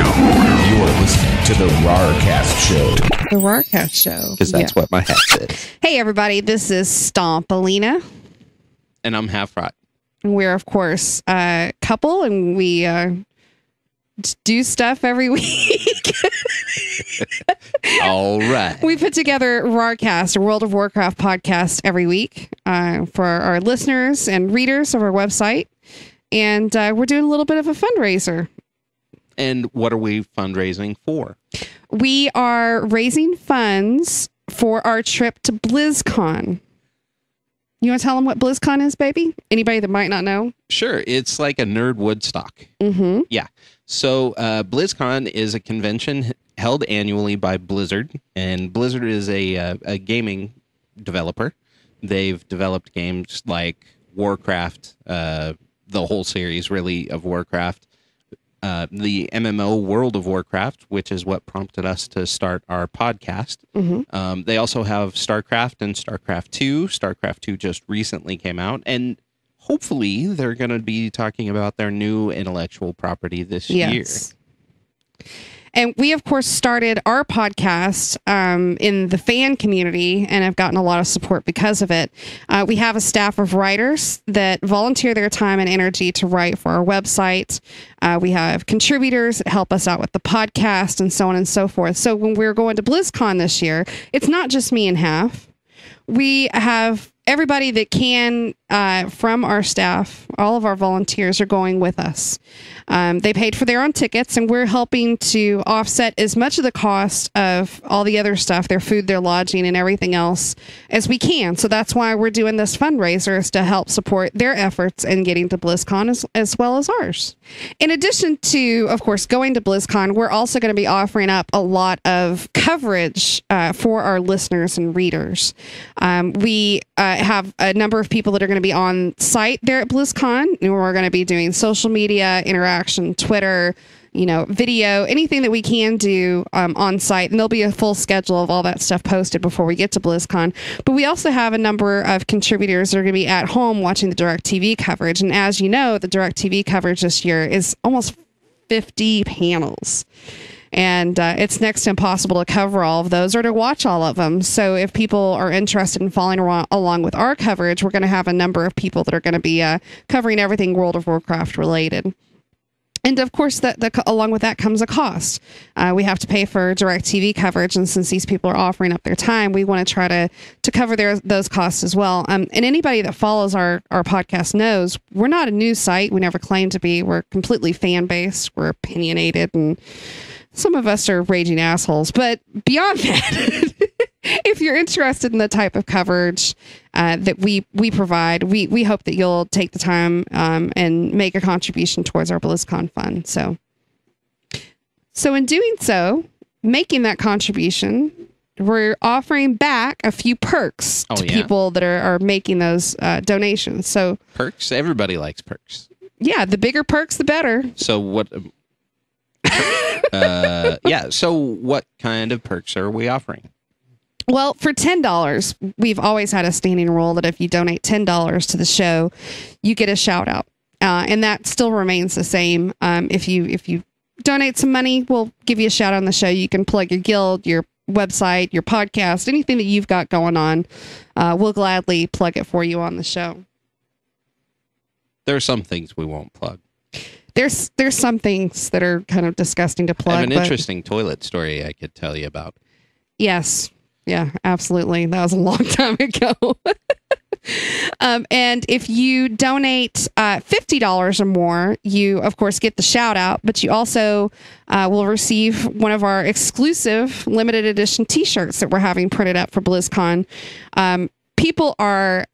Show. You're listening to the Rawrcast Show. The Rawrcast Show. Because that's what my hat says. Hey, everybody. This is Stompalina. And I'm half right. We're, of course, a couple, and we do stuff every week. All right. We put together Rawrcast, a World of Warcraft podcast, every week for our listeners and readers of our website. And we're doing a little bit of a fundraiser. And what are we fundraising for? We are raising funds for our trip to Blizzcon. You want to tell them what Blizzcon is, baby? Anybody that might not know? Sure. It's like a nerd Woodstock. Mm-hmm. Yeah. So Blizzcon is a convention held annually by Blizzard. And Blizzard is a gaming developer. They've developed games like Warcraft, the whole series, really, of Warcraft. The MMO World of Warcraft, which is what prompted us to start our podcast. Mm-hmm. They also have StarCraft and StarCraft 2. StarCraft 2 just recently came out, and hopefully they're going to be talking about their new intellectual property this year. And we, of course, started our podcast in the fan community and have gotten a lot of support because of it. We have a staff of writers that volunteer their time and energy to write for our website. We have contributors that help us out with the podcast and so on and so forth. So when we're going to BlizzCon this year, it's not just me and Half. We have everybody that can from our staff. All of our volunteers are going with us. They paid for their own tickets, and we're helping to offset as much of the cost of all the other stuff, their food, their lodging, and everything else, as we can. So that's why we're doing this fundraiser, is to help support their efforts in getting to BlizzCon as well as ours. In addition to, of course, going to BlizzCon, we're also going to be offering up a lot of coverage for our listeners and readers. We have a number of people that are going to be on site there at BlizzCon, and we're going to be doing social media interaction, Twitter, video, anything that we can do on site. And there'll be a full schedule of all that stuff posted before we get to BlizzCon. But we also have a number of contributors that are going to be at home watching the DirecTV coverage. And as you know, the DirecTV coverage this year is almost 50 panels. And it's next to impossible to cover all of those or to watch all of them. So if people are interested in following along with our coverage, we're going to have a number of people that are going to be covering everything World of Warcraft related. And of course, along with that comes a cost. We have to pay for DirecTV coverage, and since these people are offering up their time, we want to try to cover those costs as well. And anybody that follows our podcast knows we're not a news site. We never claim to be. We're completely fan-based. We're opinionated, and some of us are raging assholes. But beyond that, if you're interested in the type of coverage that we provide, we hope that you'll take the time and make a contribution towards our BlizzCon fund. So in doing so, making that contribution, we're offering back a few perks to people that are making those donations. So perks? Everybody likes perks. Yeah, the bigger perks, the better. So what... so what kind of perks are we offering? Well, for $10, we've always had a standing rule that if you donate $10 to the show, you get a shout out. And that still remains the same. If you donate some money, we'll give you a shout out on the show. You can plug your guild, your website, your podcast, anything that you've got going on. We'll gladly plug it for you on the show. There are some things we won't plug. There's some things that are kind of disgusting to plug. I have an interesting toilet story I could tell you about. Yes. Yeah, absolutely. That was a long time ago. And if you donate $50 or more, you, of course, get the shout out, but you also will receive one of our exclusive limited edition T-shirts that we're having printed up for BlizzCon. People are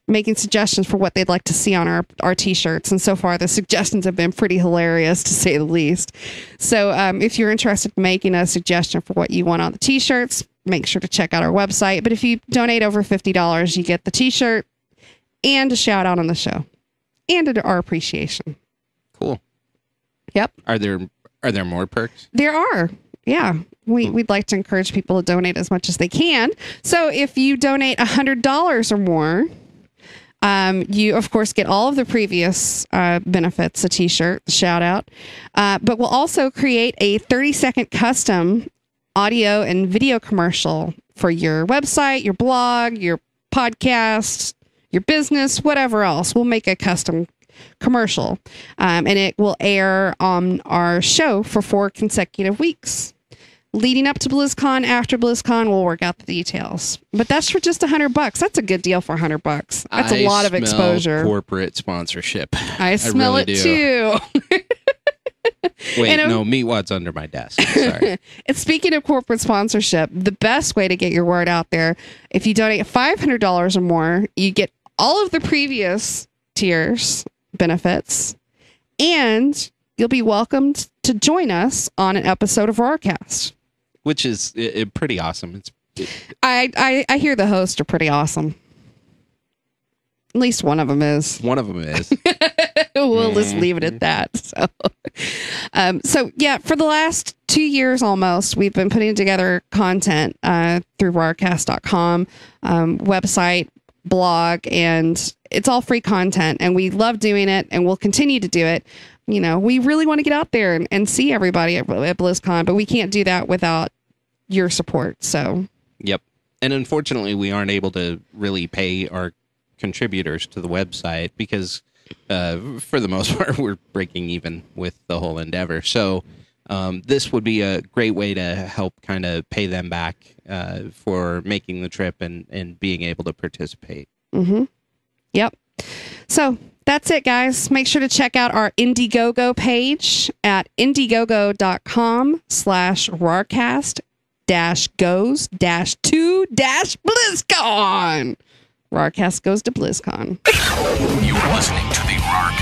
making suggestions for what they'd like to see on our T-shirts. And so far, the suggestions have been pretty hilarious, to say the least. So if you're interested in making a suggestion for what you want on the T-shirts, make sure to check out our website. But if you donate over $50, you get the T-shirt and a shout out on the show and our appreciation. Cool. Yep. Are there more perks? There are. Yeah. We'd like to encourage people to donate as much as they can. So if you donate $100 or more, You, of course, get all of the previous benefits, a T-shirt, shout out, but we'll also create a 30-second custom audio and video commercial for your website, your blog, your podcast, your business, whatever else. We'll make a custom commercial, and it will air on our show for 4 consecutive weeks. Leading up to BlizzCon, after BlizzCon, we'll work out the details. But that's for just $100. That's a good deal for $100. That's a lot of exposure. Corporate sponsorship. I smell really it too. Wait, no, meet what's under my desk. Sorry. And speaking of corporate sponsorship, the best way to get your word out there, if you donate $500 or more, you get all of the previous tiers benefits, and you'll be welcomed to join us on an episode of Rawrcast. Which is pretty awesome. I hear the hosts are pretty awesome. At least one of them is. One of them is. We'll just leave it at that. So yeah, for the last 2 years almost, we've been putting together content through Rawrcast.com, website, blog, and it's all free content. And we love doing it, and we'll continue to do it. You know, we really want to get out there and see everybody at BlizzCon, but we can't do that without your support. So, yep. And unfortunately, we aren't able to really pay our contributors to the website because, for the most part, we're breaking even with the whole endeavor. So, this would be a great way to help kind of pay them back for making the trip and being able to participate. Mm-hmm. Yep. So that's it, guys. Make sure to check out our Indiegogo page at indiegogo.com/Rawrcast-goes-to-BlizzCon. Rawrcast goes to BlizzCon. You're listening to the Rawrcast